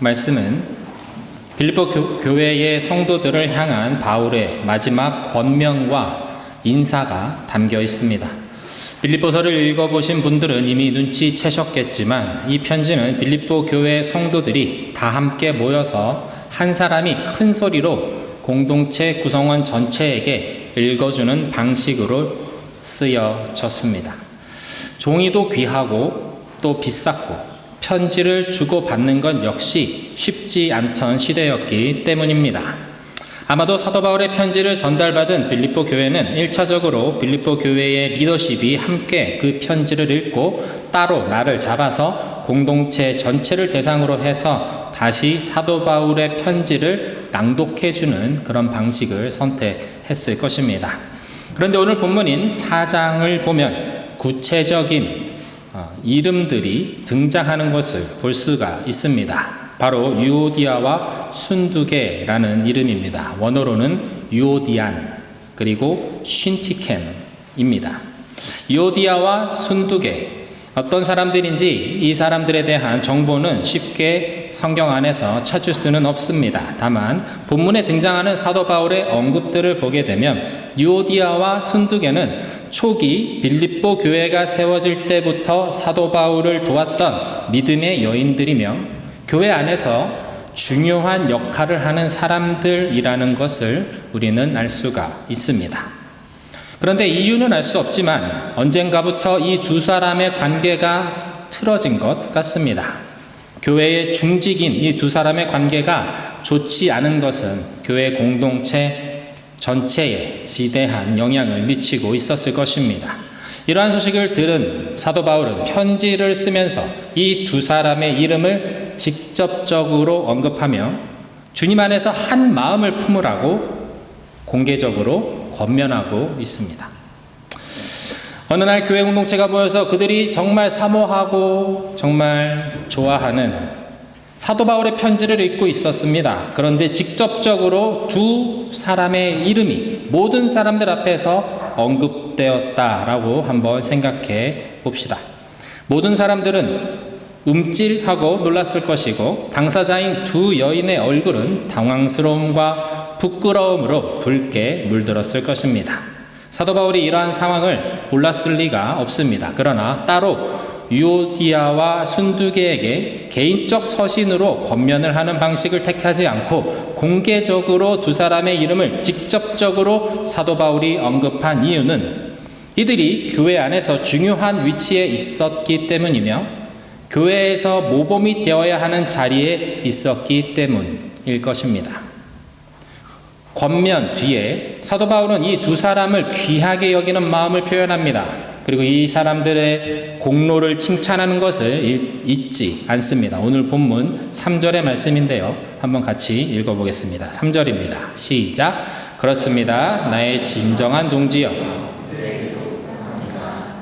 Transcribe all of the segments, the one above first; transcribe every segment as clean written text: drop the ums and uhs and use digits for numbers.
말씀은 빌립보 교회의 성도들을 향한 바울의 마지막 권면과 인사가 담겨 있습니다. 빌립보서를 읽어보신 분들은 이미 눈치채셨겠지만 이 편지는 빌립보 교회 성도들이 다 함께 모여서 한 사람이 큰 소리로 공동체 구성원 전체에게 읽어주는 방식으로 쓰여졌습니다. 종이도 귀하고 또 비쌌고 편지를 주고받는 건 역시 쉽지 않던 시대였기 때문입니다. 아마도 사도 바울의 편지를 전달받은 빌립보 교회는 1차적으로 빌립보 교회의 리더십이 함께 그 편지를 읽고 따로 날을 잡아서 공동체 전체를 대상으로 해서 다시 사도 바울의 편지를 낭독해주는 그런 방식을 선택했을 것입니다. 그런데 오늘 본문인 4장을 보면 구체적인 이름들이 등장하는 것을 볼 수가 있습니다. 바로 유오디아와 순두계라는 이름입니다. 원어로는 유오디안 그리고 쉰티켄입니다. 유오디아와 순두계, 어떤 사람들인지 이 사람들에 대한 정보는 쉽게 성경 안에서 찾을 수는 없습니다. 다만 본문에 등장하는 사도 바울의 언급들을 보게 되면 유오디아와 순두계는 초기 빌립보 교회가 세워질 때부터 사도 바울을 도왔던 믿음의 여인들이며 교회 안에서 중요한 역할을 하는 사람들이라는 것을 우리는 알 수가 있습니다. 그런데 이유는 알 수 없지만 언젠가부터 이 두 사람의 관계가 틀어진 것 같습니다. 교회의 중직인 이 두 사람의 관계가 좋지 않은 것은 교회 공동체 전체에 지대한 영향을 미치고 있었을 것입니다. 이러한 소식을 들은 사도 바울은 편지를 쓰면서 이 두 사람의 이름을 직접적으로 언급하며 주님 안에서 한 마음을 품으라고 공개적으로 권면하고 있습니다. 어느 날 교회 공동체가 모여서 그들이 정말 사모하고 정말 좋아하는 사도 바울의 편지를 읽고 있었습니다. 그런데 직접적으로 두 사람의 이름이 모든 사람들 앞에서 언급되었다라고 한번 생각해 봅시다. 모든 사람들은 움찔하고 놀랐을 것이고 당사자인 두 여인의 얼굴은 당황스러움과 부끄러움으로 붉게 물들었을 것입니다. 사도 바울이 이러한 상황을 몰랐을 리가 없습니다. 그러나 따로 유오디아와 순두계에게 개인적 서신으로 권면을 하는 방식을 택하지 않고 공개적으로 두 사람의 이름을 직접적으로 사도 바울이 언급한 이유는 이들이 교회 안에서 중요한 위치에 있었기 때문이며 교회에서 모범이 되어야 하는 자리에 있었기 때문일 것입니다. 권면 뒤에 사도 바울은 이 두 사람을 귀하게 여기는 마음을 표현합니다. 그리고 이 사람들의 공로를 칭찬하는 것을 잊지 않습니다. 오늘 본문 3절의 말씀인데요. 한번 같이 읽어보겠습니다. 3절입니다. 시작. 그렇습니다. 나의 진정한 동지여,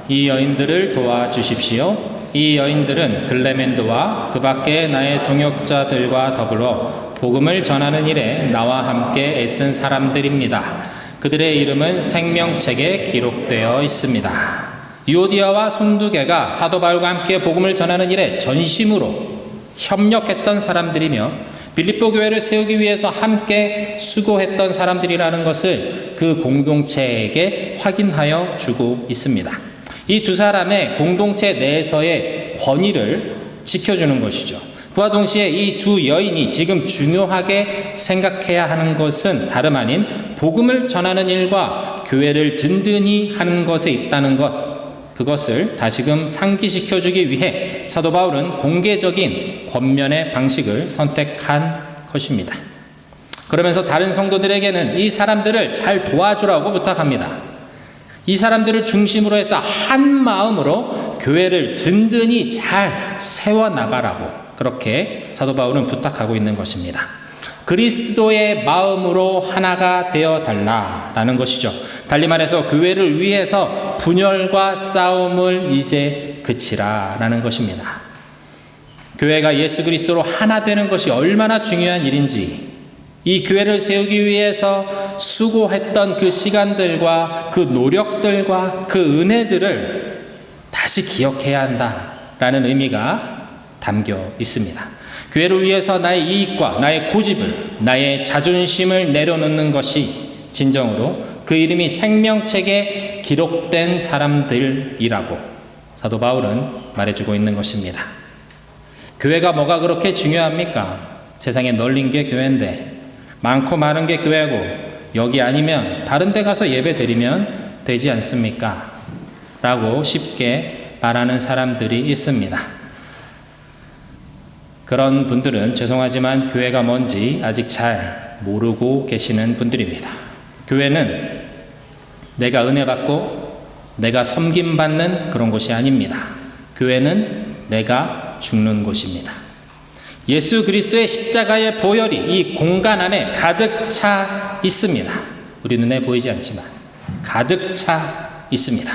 이 여인들을 도와주십시오. 이 여인들은 글레멘드와 그 밖에 나의 동역자들과 더불어 복음을 전하는 일에 나와 함께 애쓴 사람들입니다. 그들의 이름은 생명책에 기록되어 있습니다. 유오디아와 순두계가 사도 바울과 함께 복음을 전하는 일에 전심으로 협력했던 사람들이며 빌립보 교회를 세우기 위해서 함께 수고했던 사람들이라는 것을 그 공동체에게 확인하여 주고 있습니다. 이 두 사람의 공동체 내에서의 권위를 지켜주는 것이죠. 그와 동시에 이 두 여인이 지금 중요하게 생각해야 하는 것은 다름 아닌 복음을 전하는 일과 교회를 든든히 하는 것에 있다는 것, 그것을 다시금 상기시켜주기 위해 사도 바울은 공개적인 권면의 방식을 선택한 것입니다. 그러면서 다른 성도들에게는 이 사람들을 잘 도와주라고 부탁합니다. 이 사람들을 중심으로 해서 한 마음으로 교회를 든든히 잘 세워나가라고 그렇게 사도 바울은 부탁하고 있는 것입니다. 그리스도의 마음으로 하나가 되어 달라라는 것이죠. 달리 말해서 교회를 위해서 분열과 싸움을 이제 그치라라는 것입니다. 교회가 예수 그리스도로 하나 되는 것이 얼마나 중요한 일인지, 이 교회를 세우기 위해서 수고했던 그 시간들과 그 노력들과 그 은혜들을 다시 기억해야 한다라는 의미가 담겨 있습니다. 교회를 위해서 나의 이익과 나의 고집을, 나의 자존심을 내려놓는 것이 진정으로 그 이름이 생명책에 기록된 사람들이라고 사도 바울은 말해주고 있는 것입니다. 교회가 뭐가 그렇게 중요합니까? 세상에 널린 게 교회인데, 많고 많은 게 교회고, 여기 아니면 다른 데 가서 예배 드리면 되지 않습니까? 라고 쉽게 말하는 사람들이 있습니다. 그런 분들은 죄송하지만 교회가 뭔지 아직 잘 모르고 계시는 분들입니다. 교회는 내가 은혜 받고 내가 섬김받는 그런 곳이 아닙니다. 교회는 내가 죽는 곳입니다. 예수 그리스도의 십자가의 보혈이 이 공간 안에 가득 차 있습니다. 우리 눈에 보이지 않지만 가득 차 있습니다.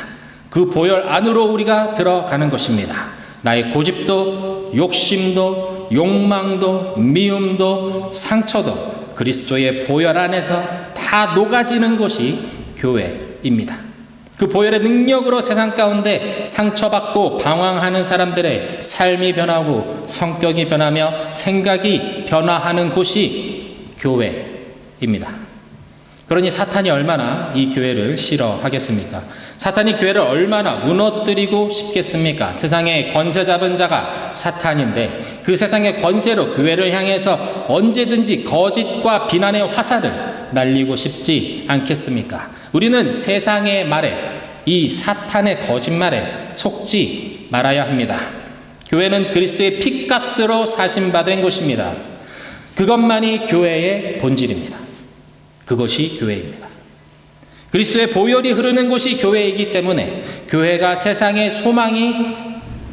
그 보혈 안으로 우리가 들어가는 것입니다. 나의 고집도, 욕심도, 욕망도, 미움도, 상처도 그리스도의 보혈 안에서 다 녹아지는 곳이 교회입니다. 그 보혈의 능력으로 세상 가운데 상처받고 방황하는 사람들의 삶이 변하고 성격이 변하며 생각이 변화하는 곳이 교회입니다. 그러니 사탄이 얼마나 이 교회를 싫어하겠습니까? 사탄이 교회를 얼마나 무너뜨리고 싶겠습니까? 세상의 권세 잡은 자가 사탄인데 그 세상의 권세로 교회를 향해서 언제든지 거짓과 비난의 화살을 날리고 싶지 않겠습니까? 우리는 세상의 말에, 이 사탄의 거짓말에 속지 말아야 합니다. 교회는 그리스도의 피값으로 사신받은 곳입니다. 그것만이 교회의 본질입니다. 그것이 교회입니다. 그리스도의 보혈이 흐르는 곳이 교회이기 때문에 교회가 세상의 소망이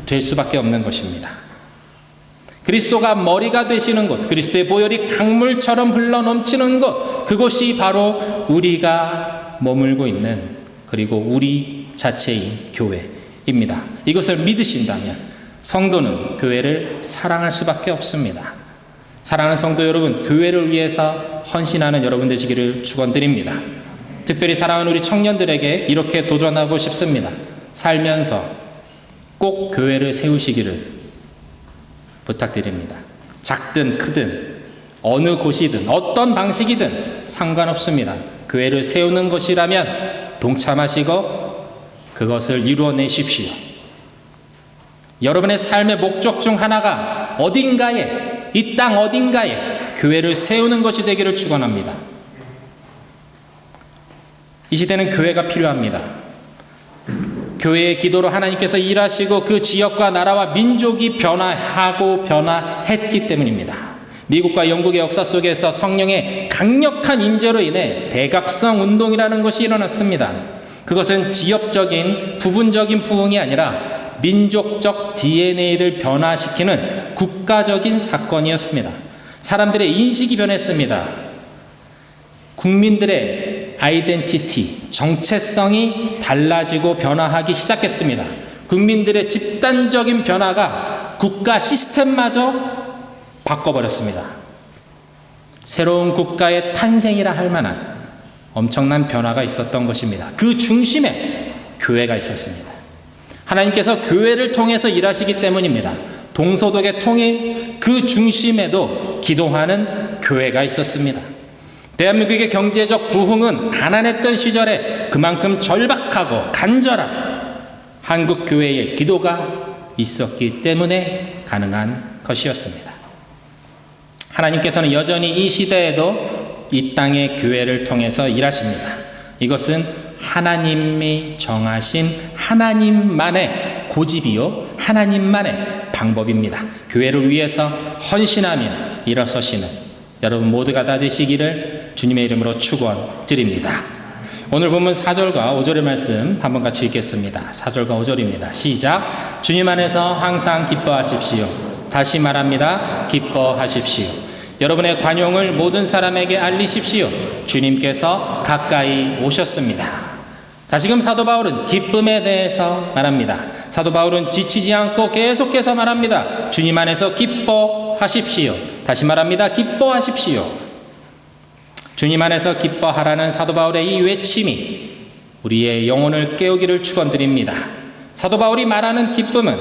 될 수밖에 없는 것입니다. 그리스도가 머리가 되시는 곳, 그리스도의 보혈이 강물처럼 흘러넘치는 곳, 그곳이 바로 우리가 머물고 있는, 그리고 우리 자체인 교회입니다. 이것을 믿으신다면 성도는 교회를 사랑할 수밖에 없습니다. 사랑하는 성도 여러분, 교회를 위해서 헌신하는 여러분 되시기를 축원드립니다. 특별히 사랑하는 우리 청년들에게 이렇게 도전하고 싶습니다. 살면서 꼭 교회를 세우시기를 부탁드립니다. 작든 크든 어느 곳이든 어떤 방식이든 상관없습니다. 교회를 세우는 것이라면 동참하시고 그것을 이루어내십시오. 여러분의 삶의 목적 중 하나가 어딘가에, 이 땅 어딘가에 교회를 세우는 것이 되기를 축원합니다. 이 시대는 교회가 필요합니다. 교회의 기도로 하나님께서 일하시고 그 지역과 나라와 민족이 변화하고 변화했기 때문입니다. 미국과 영국의 역사 속에서 성령의 강력한 임재로 인해 대각성 운동이라는 것이 일어났습니다. 그것은 지역적인 부분적인 부흥이 아니라 민족적 DNA를 변화시키는 국가적인 사건이었습니다. 사람들의 인식이 변했습니다. 국민들의 아이덴티티, 정체성이 달라지고 변화하기 시작했습니다. 국민들의 집단적인 변화가 국가 시스템마저 바꿔버렸습니다. 새로운 국가의 탄생이라 할 만한 엄청난 변화가 있었던 것입니다. 그 중심에 교회가 있었습니다. 하나님께서 교회를 통해서 일하시기 때문입니다. 동서독의 통일 그 중심에도 기도하는 교회가 있었습니다. 대한민국의 경제적 부흥은 가난했던 시절에 그만큼 절박하고 간절한 한국 교회의 기도가 있었기 때문에 가능한 것이었습니다. 하나님께서는 여전히 이 시대에도 이 땅의 교회를 통해서 일하십니다. 이것은 하나님이 정하신 하나님만의 고집이요 하나님만의 방법입니다. 교회를 위해서 헌신하며 일어서시는 여러분 모두가 다 되시기를 주님의 이름으로 축원드립니다. 오늘 본문 4절과 5절의 말씀 한번 같이 읽겠습니다. 4절과 5절입니다. 시작. 주님 안에서 항상 기뻐하십시오. 다시 말합니다. 기뻐하십시오. 여러분의 관용을 모든 사람에게 알리십시오. 주님께서 가까이 오셨습니다. 다시금 사도 바울은 기쁨에 대해서 말합니다. 사도 바울은 지치지 않고 계속해서 말합니다. 주님 안에서 기뻐하십시오. 다시 말합니다. 기뻐하십시오. 주님 안에서 기뻐하라는 사도 바울의 이 외침이 우리의 영혼을 깨우기를 축원드립니다. 사도 바울이 말하는 기쁨은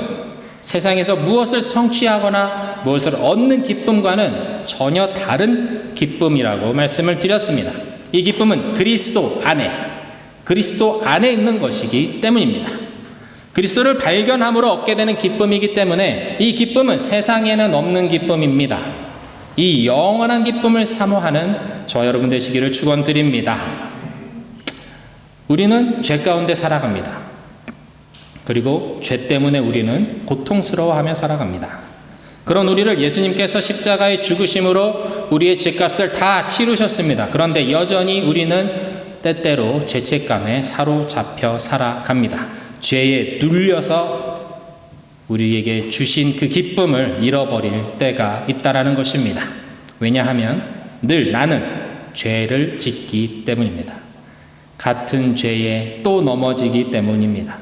세상에서 무엇을 성취하거나 무엇을 얻는 기쁨과는 전혀 다른 기쁨이라고 말씀을 드렸습니다. 이 기쁨은 그리스도 안에 있는 것이기 때문입니다. 그리스도를 발견함으로 얻게 되는 기쁨이기 때문에 이 기쁨은 세상에는 없는 기쁨입니다. 이 영원한 기쁨을 사모하는 저 여러분 되시기를 축원드립니다. 우리는 죄 가운데 살아갑니다. 그리고 죄 때문에 우리는 고통스러워하며 살아갑니다. 그런 우리를 예수님께서 십자가의 죽으심으로 우리의 죄값을 다 치르셨습니다. 그런데 여전히 우리는 때때로 죄책감에 사로잡혀 살아갑니다. 죄에 눌려서 우리에게 주신 그 기쁨을 잃어버릴 때가 있다라는 것입니다. 왜냐하면 늘 나는 죄를 짓기 때문입니다. 같은 죄에 또 넘어지기 때문입니다.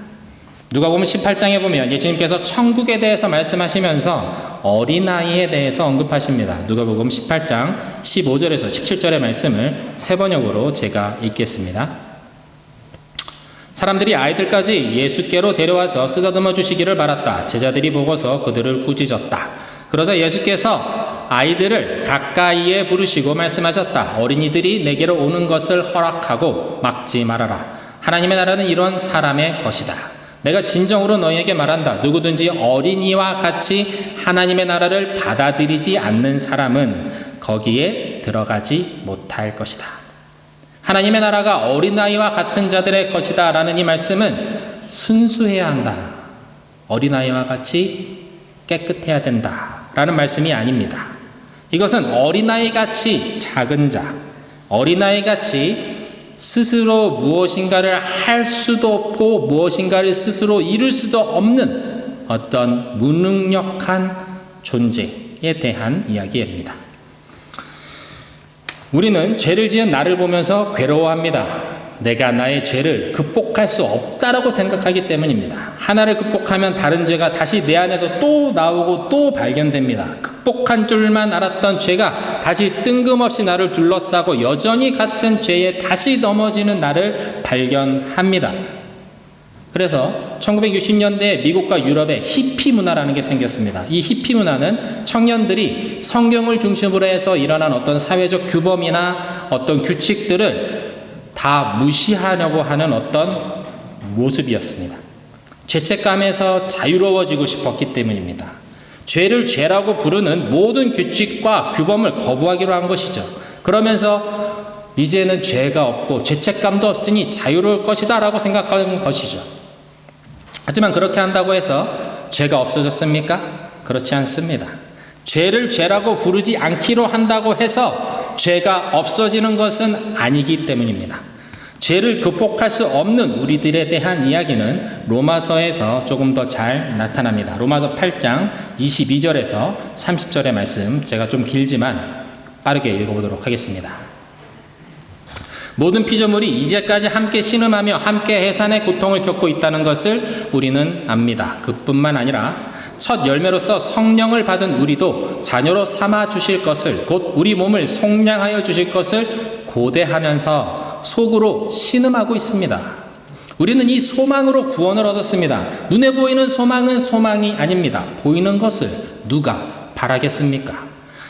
누가복음 18장에 보면 예수님께서 천국에 대해서 말씀하시면서 어린아이에 대해서 언급하십니다. 누가복음 18장 15절에서 17절의 말씀을 세 번역으로 제가 읽겠습니다. 사람들이 아이들까지 예수께로 데려와서 쓰다듬어 주시기를 바랐다. 제자들이 보고서 그들을 꾸짖었다. 그러자 예수께서 아이들을 가까이에 부르시고 말씀하셨다. 어린이들이 내게로 오는 것을 허락하고 막지 말아라. 하나님의 나라는 이런 사람의 것이다. 내가 진정으로 너희에게 말한다. 누구든지 어린이와 같이 하나님의 나라를 받아들이지 않는 사람은 거기에 들어가지 못할 것이다. 하나님의 나라가 어린아이와 같은 자들의 것이다 라는 이 말씀은 순수해야 한다. 어린아이와 같이 깨끗해야 된다 라는 말씀이 아닙니다. 이것은 어린아이같이 작은 자, 어린아이같이 스스로 무엇인가를 할 수도 없고 무엇인가를 스스로 이룰 수도 없는 어떤 무능력한 존재에 대한 이야기입니다. 우리는 죄를 지은 나를 보면서 괴로워합니다. 내가 나의 죄를 극복할 수 없다라고 생각하기 때문입니다. 하나를 극복하면 다른 죄가 다시 내 안에서 또 나오고 또 발견됩니다. 극복한 줄만 알았던 죄가 다시 뜬금없이 나를 둘러싸고 여전히 같은 죄에 다시 넘어지는 나를 발견합니다. 그래서 1960년대 미국과 유럽에 히피 문화라는 게 생겼습니다. 이 히피 문화는 청년들이 성경을 중심으로 해서 일어난 어떤 사회적 규범이나 어떤 규칙들을 다 무시하려고 하는 어떤 모습이었습니다. 죄책감에서 자유로워지고 싶었기 때문입니다. 죄를 죄라고 부르는 모든 규칙과 규범을 거부하기로 한 것이죠. 그러면서 이제는 죄가 없고 죄책감도 없으니 자유로울 것이다 라고 생각하는 것이죠. 하지만 그렇게 한다고 해서 죄가 없어졌습니까? 그렇지 않습니다. 죄를 죄라고 부르지 않기로 한다고 해서 죄가 없어지는 것은 아니기 때문입니다. 죄를 극복할 수 없는 우리들에 대한 이야기는 로마서에서 조금 더 잘 나타납니다. 로마서 8장 22절에서 30절의 말씀, 제가 좀 길지만 빠르게 읽어보도록 하겠습니다. 모든 피조물이 이제까지 함께 신음하며 함께 해산의 고통을 겪고 있다는 것을 우리는 압니다. 그뿐만 아니라 첫 열매로서 성령을 받은 우리도 자녀로 삼아 주실 것을, 곧 우리 몸을 속량하여 주실 것을 고대하면서 속으로 신음하고 있습니다. 우리는 이 소망으로 구원을 얻었습니다. 눈에 보이는 소망은 소망이 아닙니다. 보이는 것을 누가 바라겠습니까?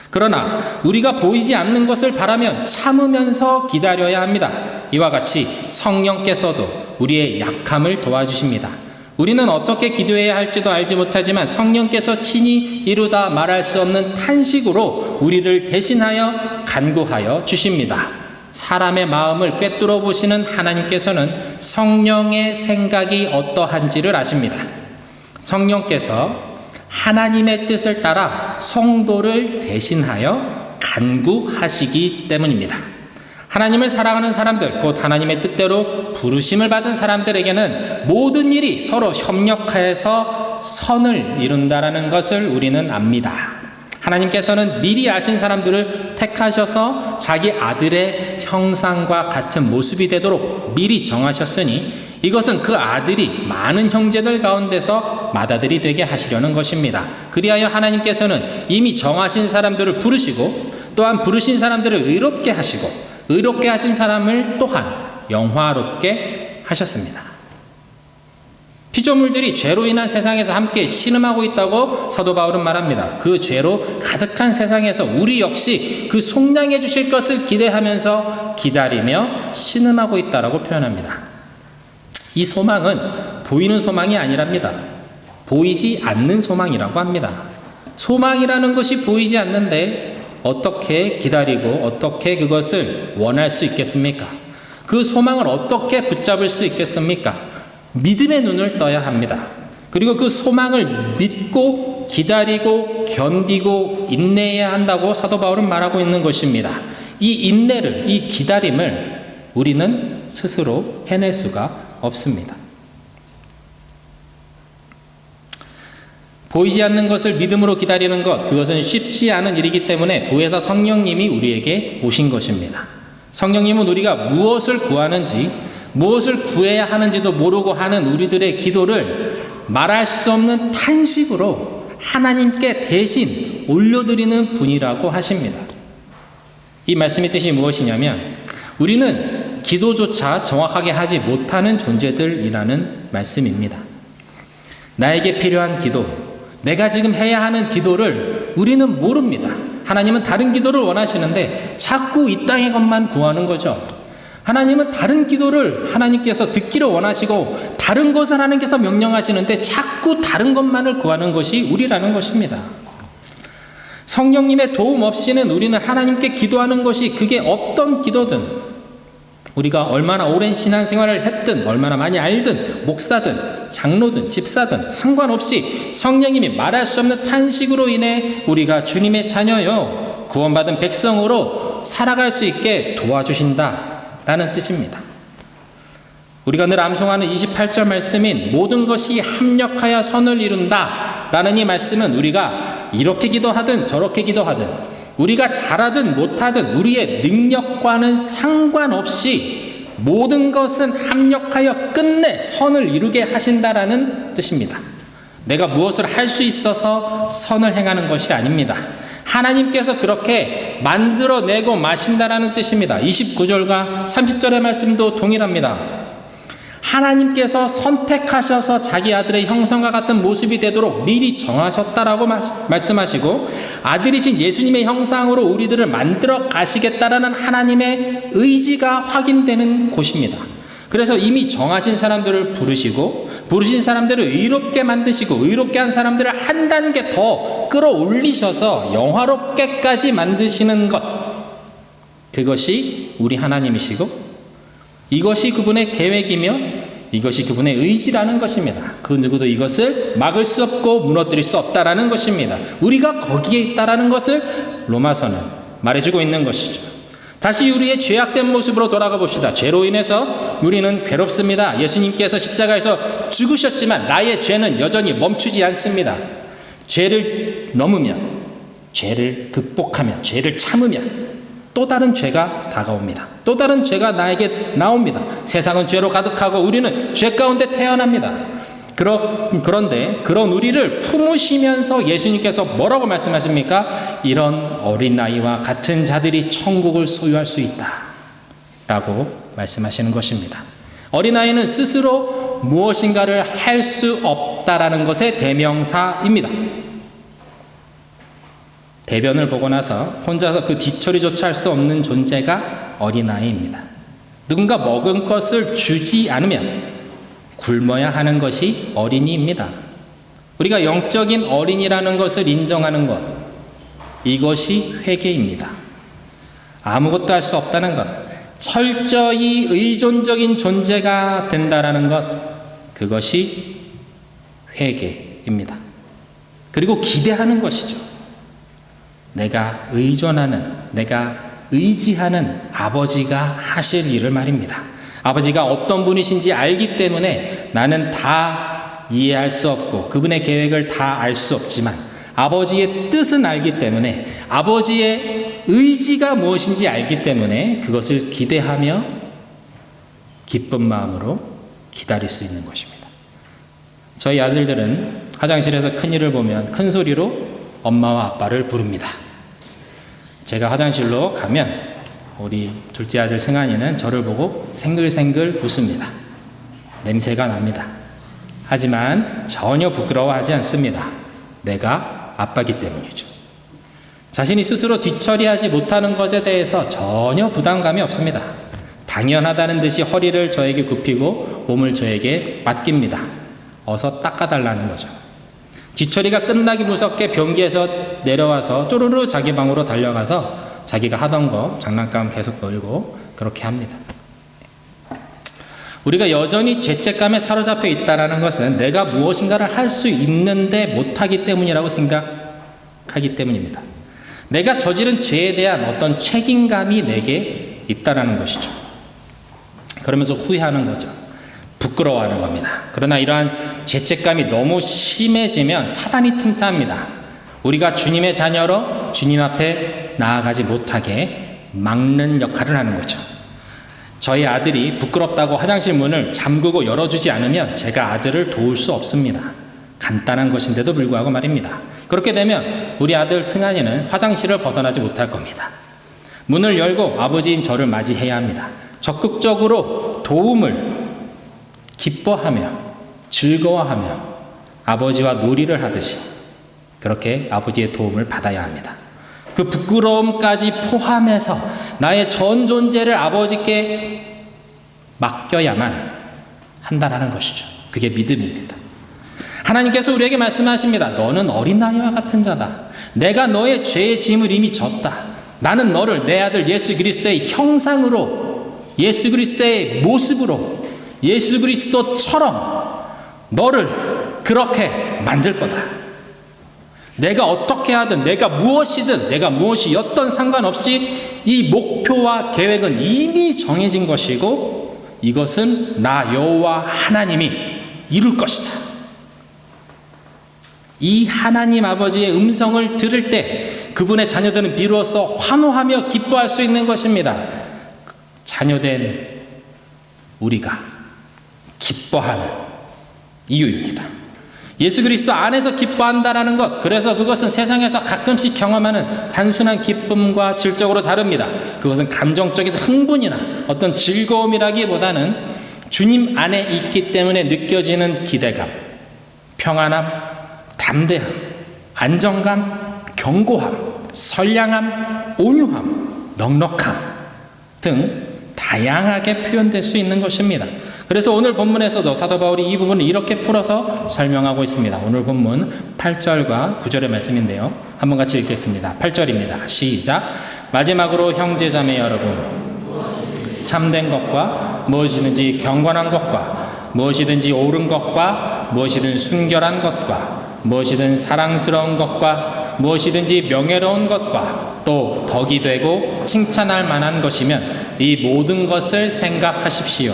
그러나 우리가 보이지 않는 것을 바라면 참으면서 기다려야 합니다. 이와 같이 성령께서도 우리의 약함을 도와주십니다. 우리는 어떻게 기도해야 할지도 알지 못하지만 성령께서 친히 이루다 말할 수 없는 탄식으로 우리를 대신하여 간구하여 주십니다. 사람의 마음을 꿰뚫어 보시는 하나님께서는 성령의 생각이 어떠한지를 아십니다. 성령께서 하나님의 뜻을 따라 성도를 대신하여 간구하시기 때문입니다. 하나님을 사랑하는 사람들, 곧 하나님의 뜻대로 부르심을 받은 사람들에게는 모든 일이 서로 협력해서 선을 이룬다라는 것을 우리는 압니다. 하나님께서는 미리 아신 사람들을 택하셔서 자기 아들의 형상과 같은 모습이 되도록 미리 정하셨으니 이것은 그 아들이 많은 형제들 가운데서 맏아들이 되게 하시려는 것입니다. 그리하여 하나님께서는 이미 정하신 사람들을 부르시고 또한 부르신 사람들을 의롭게 하시고 의롭게 하신 사람을 또한 영화롭게 하셨습니다. 피조물들이 죄로 인한 세상에서 함께 신음하고 있다고 사도 바울은 말합니다. 그 죄로 가득한 세상에서 우리 역시 그 속량해 주실 것을 기대하면서 기다리며 신음하고 있다라고 표현합니다. 이 소망은 보이는 소망이 아니랍니다. 보이지 않는 소망이라고 합니다. 소망이라는 것이 보이지 않는데 어떻게 기다리고 어떻게 그것을 원할 수 있겠습니까? 그 소망을 어떻게 붙잡을 수 있겠습니까? 믿음의 눈을 떠야 합니다. 그리고 그 소망을 믿고 기다리고 견디고 인내해야 한다고 사도 바울은 말하고 있는 것입니다. 이 인내를, 이 기다림을 우리는 스스로 해낼 수가 없습니다. 보이지 않는 것을 믿음으로 기다리는 것, 그것은 쉽지 않은 일이기 때문에 보혜사 성령님이 우리에게 오신 것입니다. 성령님은 우리가 무엇을 구하는지, 무엇을 구해야 하는지도 모르고 하는 우리들의 기도를 말할 수 없는 탄식으로 하나님께 대신 올려드리는 분이라고 하십니다. 이 말씀의 뜻이 무엇이냐면 우리는 기도조차 정확하게 하지 못하는 존재들이라는 말씀입니다. 나에게 필요한 기도, 내가 지금 해야 하는 기도를 우리는 모릅니다. 하나님은 다른 기도를 원하시는데 자꾸 이 땅의 것만 구하는 거죠. 하나님은 다른 기도를 하나님께서 듣기를 원하시고 다른 것을 하나님께서 명령하시는데 자꾸 다른 것만을 구하는 것이 우리라는 것입니다. 성령님의 도움 없이는 우리는 하나님께 기도하는 것이 그게 어떤 기도든 우리가 얼마나 오랜 신앙생활을 했든 얼마나 많이 알든 목사든 장로든 집사든 상관없이 성령님이 말할 수 없는 탄식으로 인해 우리가 주님의 자녀요 구원받은 백성으로 살아갈 수 있게 도와주신다라는 뜻입니다. 우리가 늘 암송하는 28절 말씀인 모든 것이 합력하여 선을 이룬다 라는 이 말씀은 우리가 이렇게 기도하든 저렇게 기도하든 우리가 잘하든 못하든 우리의 능력과는 상관없이 모든 것은 합력하여 끝내 선을 이루게 하신다라는 뜻입니다. 내가 무엇을 할 수 있어서 선을 행하는 것이 아닙니다. 하나님께서 그렇게 만들어내고 마신다라는 뜻입니다. 29절과 30절의 말씀도 동일합니다. 하나님께서 선택하셔서 자기 아들의 형상과 같은 모습이 되도록 미리 정하셨다라고 말씀하시고 아들이신 예수님의 형상으로 우리들을 만들어 가시겠다라는 하나님의 의지가 확인되는 곳입니다. 그래서 이미 정하신 사람들을 부르시고 부르신 사람들을 의롭게 만드시고 의롭게 한 사람들을 한 단계 더 끌어올리셔서 영화롭게까지 만드시는 것, 그것이 우리 하나님이시고 이것이 그분의 계획이며 이것이 그분의 의지라는 것입니다. 그 누구도 이것을 막을 수 없고 무너뜨릴 수 없다라는 것입니다. 우리가 거기에 있다라는 것을 로마서는 말해주고 있는 것이죠. 다시 우리의 죄악된 모습으로 돌아가 봅시다. 죄로 인해서 우리는 괴롭습니다. 예수님께서 십자가에서 죽으셨지만 나의 죄는 여전히 멈추지 않습니다. 죄를 넘으면, 죄를 극복하면, 죄를 참으면 또 다른 죄가 다가옵니다. 또 다른 죄가 나에게 나옵니다. 세상은 죄로 가득하고 우리는 죄 가운데 태어납니다. 그런데 그런 우리를 품으시면서 예수님께서 뭐라고 말씀하십니까? 이런 어린아이와 같은 자들이 천국을 소유할 수 있다 라고 말씀하시는 것입니다. 어린아이는 스스로 무엇인가를 할 수 없다라는 것의 대명사입니다. 대변을 보고 나서 혼자서 그 뒤처리조차 할 수 없는 존재가 어린아이입니다. 누군가 먹은 것을 주지 않으면 굶어야 하는 것이 어린이입니다. 우리가 영적인 어린이라는 것을 인정하는 것, 이것이 회개입니다. 아무것도 할 수 없다는 것, 철저히 의존적인 존재가 된다라는 것, 그것이 회개입니다. 그리고 기대하는 것이죠. 내가 의존하는, 내가 의지하는 아버지가 하실 일을 말입니다. 아버지가 어떤 분이신지 알기 때문에 나는 다 이해할 수 없고 그분의 계획을 다 알 수 없지만 아버지의 뜻은 알기 때문에 아버지의 의지가 무엇인지 알기 때문에 그것을 기대하며 기쁜 마음으로 기다릴 수 있는 것입니다. 저희 아들들은 화장실에서 큰일을 보면 큰 소리로 엄마와 아빠를 부릅니다. 제가 화장실로 가면 우리 둘째 아들 승환이는 저를 보고 생글생글 웃습니다. 냄새가 납니다. 하지만 전혀 부끄러워하지 않습니다. 내가 아빠기 때문이죠. 자신이 스스로 뒤처리하지 못하는 것에 대해서 전혀 부담감이 없습니다. 당연하다는 듯이 허리를 저에게 굽히고 몸을 저에게 맡깁니다. 어서 닦아달라는 거죠. 뒤처리가 끝나기 무섭게 변기에서 내려와서 쪼르르 자기 방으로 달려가서 자기가 하던 거 장난감 계속 놀고 그렇게 합니다. 우리가 여전히 죄책감에 사로잡혀 있다는 것은 내가 무엇인가를 할 수 있는데 못하기 때문이라고 생각하기 때문입니다. 내가 저지른 죄에 대한 어떤 책임감이 내게 있다는 것이죠. 그러면서 후회하는 거죠. 부끄러워하는 겁니다. 그러나 이러한 죄책감이 너무 심해지면 사단이 틈타합니다. 우리가 주님의 자녀로 주님 앞에 나아가지 못하게 막는 역할을 하는 거죠. 저희 아들이 부끄럽다고 화장실 문을 잠그고 열어주지 않으면 제가 아들을 도울 수 없습니다. 간단한 것인데도 불구하고 말입니다. 그렇게 되면 우리 아들 승환이는 화장실을 벗어나지 못할 겁니다. 문을 열고 아버지인 저를 맞이해야 합니다. 적극적으로 도움을 기뻐하며 즐거워하며 아버지와 놀이를 하듯이 그렇게 아버지의 도움을 받아야 합니다. 그 부끄러움까지 포함해서 나의 전 존재를 아버지께 맡겨야만 한다는 것이죠. 그게 믿음입니다. 하나님께서 우리에게 말씀하십니다. 너는 어린 아이와 같은 자다. 내가 너의 죄의 짐을 이미 졌다. 나는 너를 내 아들 예수 그리스도의 형상으로, 예수 그리스도의 모습으로, 예수 그리스도처럼 너를 그렇게 만들 거다. 내가 어떻게 하든, 내가 무엇이든, 내가 무엇이었던 상관없이 이 목표와 계획은 이미 정해진 것이고 이것은 나 여호와 하나님이 이룰 것이다. 이 하나님 아버지의 음성을 들을 때 그분의 자녀들은 비로소 환호하며 기뻐할 수 있는 것입니다. 자녀된 우리가 기뻐하는 이유입니다. 예수 그리스도 안에서 기뻐한다라는 것, 그래서 그것은 세상에서 가끔씩 경험하는 단순한 기쁨과 질적으로 다릅니다. 그것은 감정적인 흥분이나 어떤 즐거움이라기보다는 주님 안에 있기 때문에 느껴지는 기대감, 평안함, 담대함, 안정감, 견고함, 선량함, 온유함, 넉넉함 등 다양하게 표현될 수 있는 것입니다. 그래서 오늘 본문에서도 사도 바울이 이 부분을 이렇게 풀어서 설명하고 있습니다. 오늘 본문 8절과 9절의 말씀인데요. 한번 같이 읽겠습니다. 8절입니다. 시작. 마지막으로 형제자매 여러분, 참된 것과 무엇이든지 경건한 것과 무엇이든지 옳은 것과 무엇이든 순결한 것과 무엇이든 사랑스러운 것과 무엇이든지 명예로운 것과 또 덕이 되고 칭찬할 만한 것이면 이 모든 것을 생각하십시오.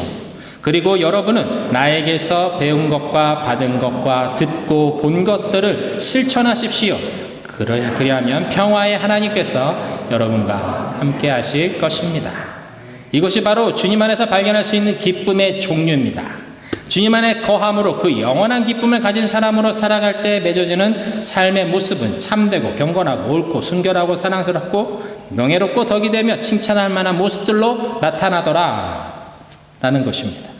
그리고 여러분은 나에게서 배운 것과 받은 것과 듣고 본 것들을 실천하십시오. 그리하면 평화의 하나님께서 여러분과 함께 하실 것입니다. 이것이 바로 주님 안에서 발견할 수 있는 기쁨의 종류입니다. 주님 안에 거함으로 그 영원한 기쁨을 가진 사람으로 살아갈 때 맺어지는 삶의 모습은 참되고 경건하고 옳고 순결하고 사랑스럽고 명예롭고 덕이 되며 칭찬할 만한 모습들로 나타나더라 라는 것입니다.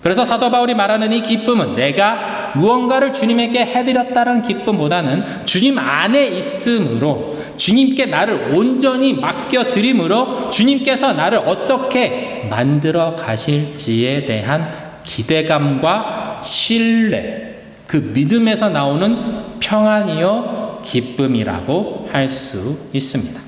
그래서 사도 바울이 말하는 이 기쁨은 내가 무언가를 주님에게 해드렸다는 기쁨보다는 주님 안에 있음으로 주님께 나를 온전히 맡겨드림으로 주님께서 나를 어떻게 만들어 가실지에 대한 기대감과 신뢰, 그 믿음에서 나오는 평안이요 기쁨이라고 할 수 있습니다.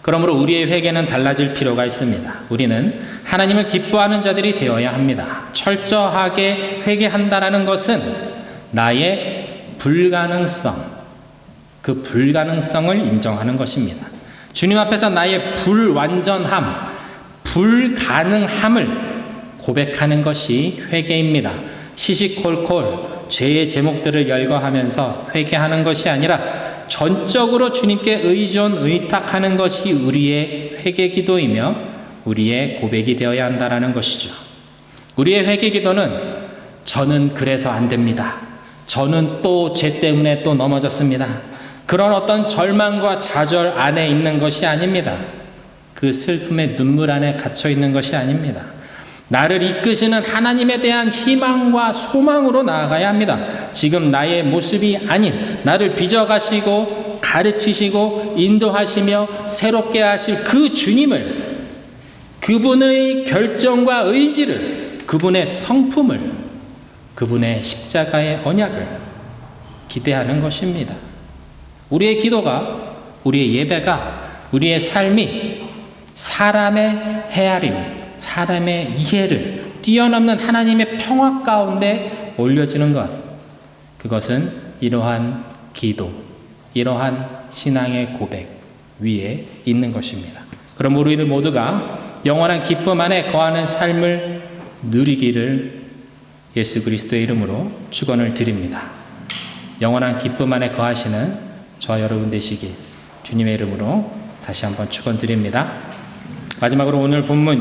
그러므로 우리의 회개는 달라질 필요가 있습니다. 우리는 하나님을 기뻐하는 자들이 되어야 합니다. 철저하게 회개한다라는 것은 나의 불가능성, 그 불가능성을 인정하는 것입니다. 주님 앞에서 나의 불완전함, 불가능함을 고백하는 것이 회개입니다. 시시콜콜 죄의 제목들을 열거하면서 회개하는 것이 아니라 전적으로 주님께 의탁하는 것이 우리의 회개 기도이며 우리의 고백이 되어야 한다는 것이죠. 우리의 회개 기도는 저는 그래서 안 됩니다. 저는 또 죄 때문에 또 넘어졌습니다. 그런 어떤 절망과 좌절 안에 있는 것이 아닙니다. 그 슬픔의 눈물 안에 갇혀 있는 것이 아닙니다. 나를 이끄시는 하나님에 대한 희망과 소망으로 나아가야 합니다. 지금 나의 모습이 아닌 나를 빚어가시고 가르치시고 인도하시며 새롭게 하실 그 주님을, 그분의 결정과 의지를, 그분의 성품을, 그분의 십자가의 언약을 기대하는 것입니다. 우리의 기도가, 우리의 예배가, 우리의 삶이 사람의 헤아림, 사람의 이해를 뛰어넘는 하나님의 평화 가운데 올려지는 것, 그것은 이러한 기도, 이러한 신앙의 고백 위에 있는 것입니다. 그럼 우리 모두가 영원한 기쁨 안에 거하는 삶을 누리기를 예수 그리스도의 이름으로 축원을 드립니다. 영원한 기쁨 안에 거하시는 저와 여러분 되시기 주님의 이름으로 다시 한번 축원드립니다. 마지막으로 오늘 본문